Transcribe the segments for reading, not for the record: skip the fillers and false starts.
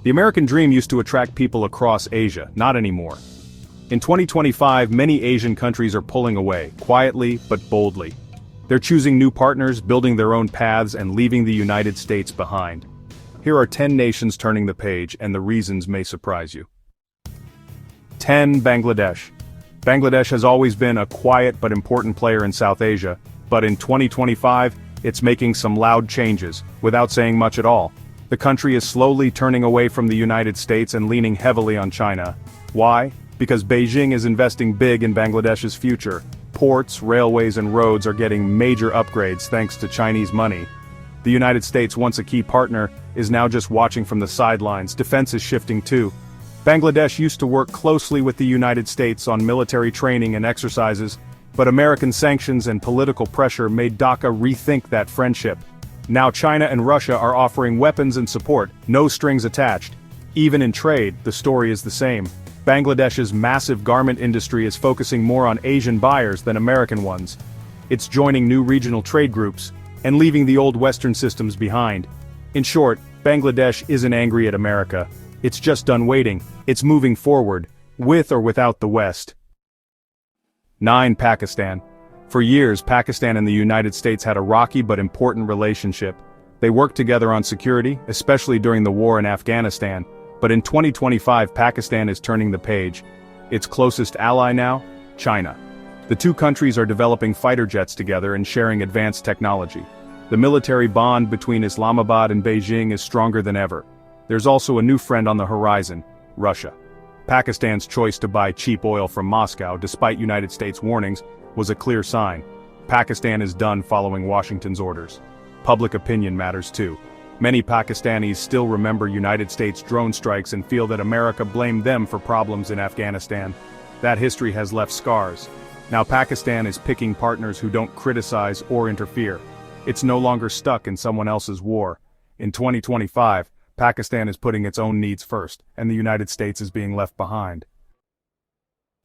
The American dream used to attract people across Asia, not anymore. In 2025, many Asian countries are pulling away, quietly but boldly. They're choosing new partners, building their own paths, and leaving the United States behind. Here are 10 nations turning the page, and the reasons may surprise you. 10. Bangladesh. Bangladesh has always been a quiet but important player in South Asia, but in 2025, it's making some loud changes, without saying much at all. The country is slowly turning away from the United States and leaning heavily on China. Why? Because Beijing is investing big in Bangladesh's future. Ports, railways, and roads are getting major upgrades thanks to Chinese money. The United States, once a key partner, is now just watching from the sidelines. Defense is shifting too. Bangladesh used to work closely with the United States on military training and exercises, but American sanctions and political pressure made Dhaka rethink that friendship. Now China and Russia are offering weapons and support, no strings attached. Even in trade, the story is the same. Bangladesh's massive garment industry is focusing more on Asian buyers than American ones. It's joining new regional trade groups, and leaving the old Western systems behind. In short, Bangladesh isn't angry at America. It's just done waiting. It's moving forward, with or without the West. 9. Pakistan. For years, Pakistan and the United States had a rocky but important relationship. They worked together on security, especially during the war in Afghanistan. But in 2025, Pakistan is turning the page. Its closest ally now? China. The two countries are developing fighter jets together and sharing advanced technology. The military bond between Islamabad and Beijing is stronger than ever. There's also a new friend on the horizon, Russia. Pakistan's choice to buy cheap oil from Moscow, despite United States warnings, was a clear sign. Pakistan is done following Washington's orders. Public opinion matters too. Many Pakistanis still remember United States drone strikes and feel that America blamed them for problems in Afghanistan. That history has left scars. Now Pakistan is picking partners who don't criticize or interfere. It's no longer stuck in someone else's war. In 2025, Pakistan is putting its own needs first, and the United States is being left behind.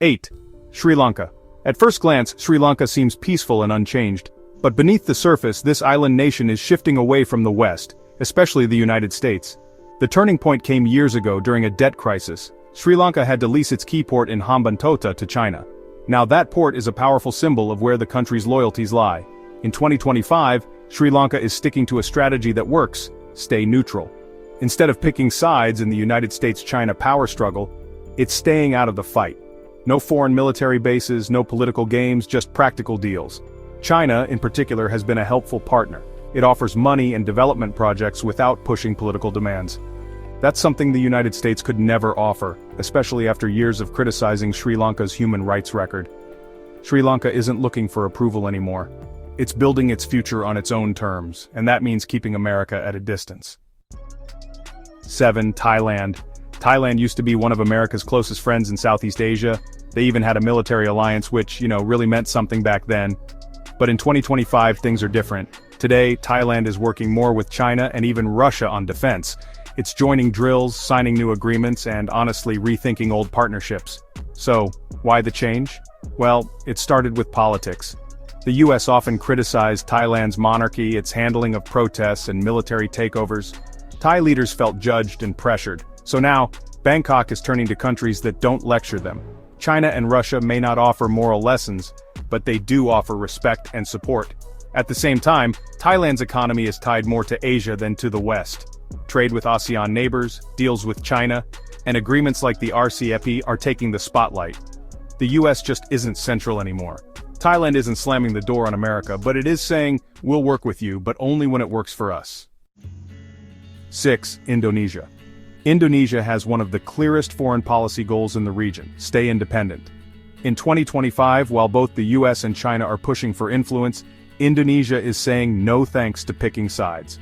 8. Sri Lanka. At first glance, Sri Lanka seems peaceful and unchanged. But beneath the surface, this island nation is shifting away from the West, especially the United States. The turning point came years ago during a debt crisis. Sri Lanka had to lease its key port in Hambantota to China. Now that port is a powerful symbol of where the country's loyalties lie. In 2025, Sri Lanka is sticking to a strategy that works: stay neutral. Instead of picking sides in the United States-China power struggle, it's staying out of the fight. No foreign military bases, no political games, just practical deals. China, in particular, has been a helpful partner. It offers money and development projects without pushing political demands. That's something the United States could never offer, especially after years of criticizing Sri Lanka's human rights record. Sri Lanka isn't looking for approval anymore. It's building its future on its own terms, and that means keeping America at a distance. 7. Thailand. Thailand used to be one of America's closest friends in Southeast Asia. They even had a military alliance which, really meant something back then. But in 2025, things are different. Today, Thailand is working more with China and even Russia on defense. It's joining drills, signing new agreements, and honestly rethinking old partnerships. So, why the change? Well, it started with politics. The US often criticized Thailand's monarchy, its handling of protests and military takeovers. Thai leaders felt judged and pressured. So now, Bangkok is turning to countries that don't lecture them. China and Russia may not offer moral lessons, but they do offer respect and support. At the same time, Thailand's economy is tied more to Asia than to the West. Trade with ASEAN neighbors, deals with China, and agreements like the RCEP are taking the spotlight. The US just isn't central anymore. Thailand isn't slamming the door on America, but it is saying, we'll work with you, but only when it works for us. 6. Indonesia. Indonesia has one of the clearest foreign policy goals in the region: stay independent. In 2025, while both the US and China are pushing for influence, Indonesia is saying no thanks to picking sides.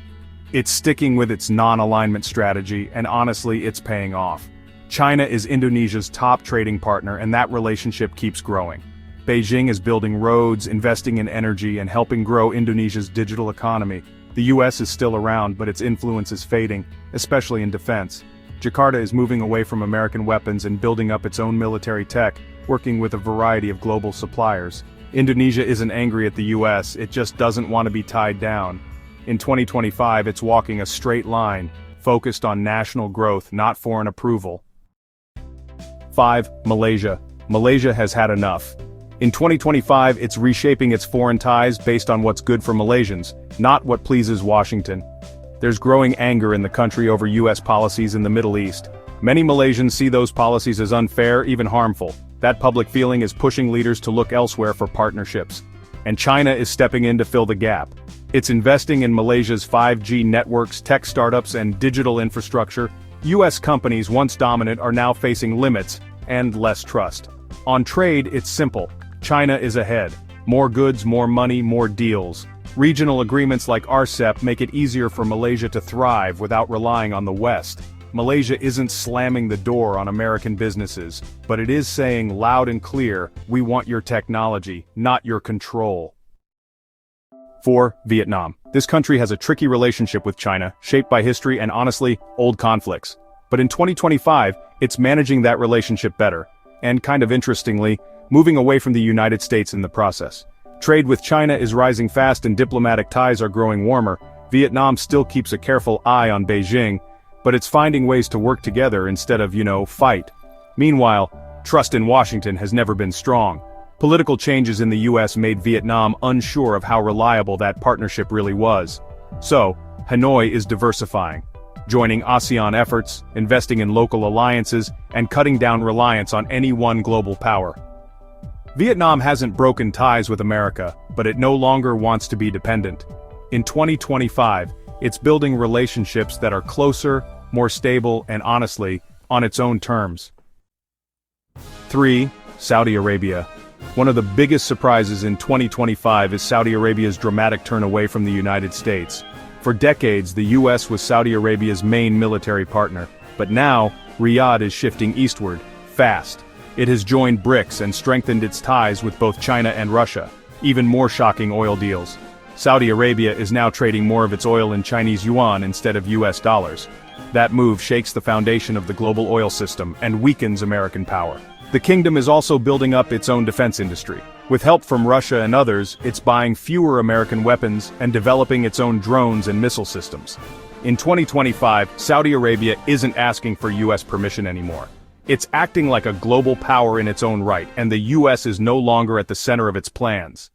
It's sticking with its non-alignment strategy, and honestly, it's paying off. China is Indonesia's top trading partner, and that relationship keeps growing. Beijing is building roads, investing in energy, and helping grow Indonesia's digital economy. The US is still around, but its influence is fading, especially in defense. Jakarta is moving away from American weapons and building up its own military tech, working with a variety of global suppliers. Indonesia isn't angry at the US, it just doesn't want to be tied down. In 2025, it's walking a straight line, focused on national growth, not foreign approval. 5. Malaysia. Malaysia has had enough. In 2025, it's reshaping its foreign ties based on what's good for Malaysians, not what pleases Washington. There's growing anger in the country over US policies in the Middle East. Many Malaysians see those policies as unfair, even harmful. That public feeling is pushing leaders to look elsewhere for partnerships. And China is stepping in to fill the gap. It's investing in Malaysia's 5G networks, tech startups, and digital infrastructure. US companies, once dominant, are now facing limits and less trust. On trade, it's simple. China is ahead. More goods, more money, more deals. Regional agreements like RCEP make it easier for Malaysia to thrive without relying on the West. Malaysia isn't slamming the door on American businesses, but it is saying loud and clear, we want your technology, not your control. 4. Vietnam. This country has a tricky relationship with China, shaped by history and honestly, old conflicts. But in 2025, it's managing that relationship better, and kind of interestingly, moving away from the United States in the process. Trade with China is rising fast and diplomatic ties are growing warmer. Vietnam still keeps a careful eye on Beijing, but it's finding ways to work together instead of, fight. Meanwhile, trust in Washington has never been strong. Political changes in the US made Vietnam unsure of how reliable that partnership really was. So, Hanoi is diversifying, joining ASEAN efforts, investing in local alliances, and cutting down reliance on any one global power. Vietnam hasn't broken ties with America, but it no longer wants to be dependent. In 2025, it's building relationships that are closer, more stable, and honestly, on its own terms. 3. Saudi Arabia. One of the biggest surprises in 2025 is Saudi Arabia's dramatic turn away from the United States. For decades, the US was Saudi Arabia's main military partner, but now, Riyadh is shifting eastward, fast. It has joined BRICS and strengthened its ties with both China and Russia. Even more shocking oil deals. Saudi Arabia is now trading more of its oil in Chinese yuan instead of US dollars. That move shakes the foundation of the global oil system and weakens American power. The kingdom is also building up its own defense industry. With help from Russia and others, it's buying fewer American weapons and developing its own drones and missile systems. In 2025, Saudi Arabia isn't asking for US permission anymore. It's acting like a global power in its own right, and the US is no longer at the center of its plans.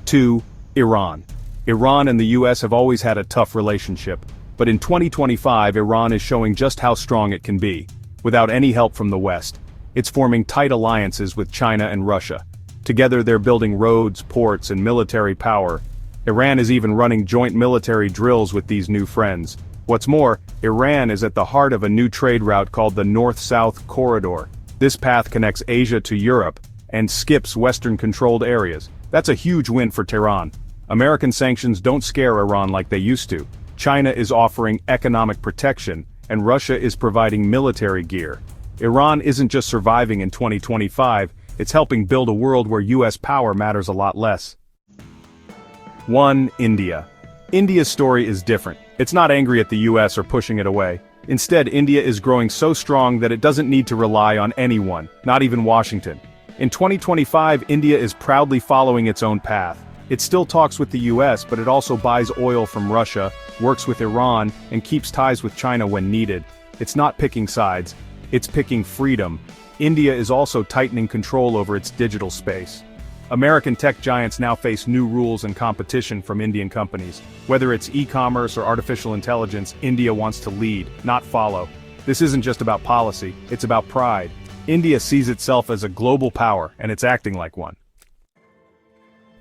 2. Iran. Iran and the US have always had a tough relationship, but in 2025 Iran is showing just how strong it can be. Without any help from the West, it's forming tight alliances with China and Russia. Together they're building roads, ports, and military power. Iran is even running joint military drills with these new friends. What's more, Iran is at the heart of a new trade route called the North-South Corridor. This path connects Asia to Europe and skips Western-controlled areas. That's a huge win for Tehran. American sanctions don't scare Iran like they used to. China is offering economic protection, and Russia is providing military gear. Iran isn't just surviving in 2025, it's helping build a world where US power matters a lot less. 1. India. India's story is different. It's not angry at the US or pushing it away. Instead, India is growing so strong that it doesn't need to rely on anyone, not even Washington. In 2025, India is proudly following its own path. It still talks with the US, but it also buys oil from Russia, works with Iran, and keeps ties with China when needed. It's not picking sides, it's picking freedom. India is also tightening control over its digital space. American tech giants now face new rules and competition from Indian companies. Whether it's e-commerce or artificial intelligence, India wants to lead, not follow. This isn't just about policy, it's about pride. India sees itself as a global power, and it's acting like one.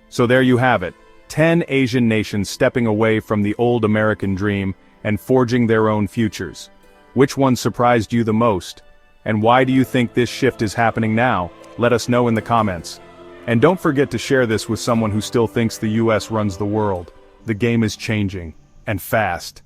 So there you have it, 10 Asian nations stepping away from the old American dream and forging their own futures. Which one surprised you the most? And why do you think this shift is happening now? Let us know in the comments. And don't forget to share this with someone who still thinks the US runs the world. The game is changing, and fast.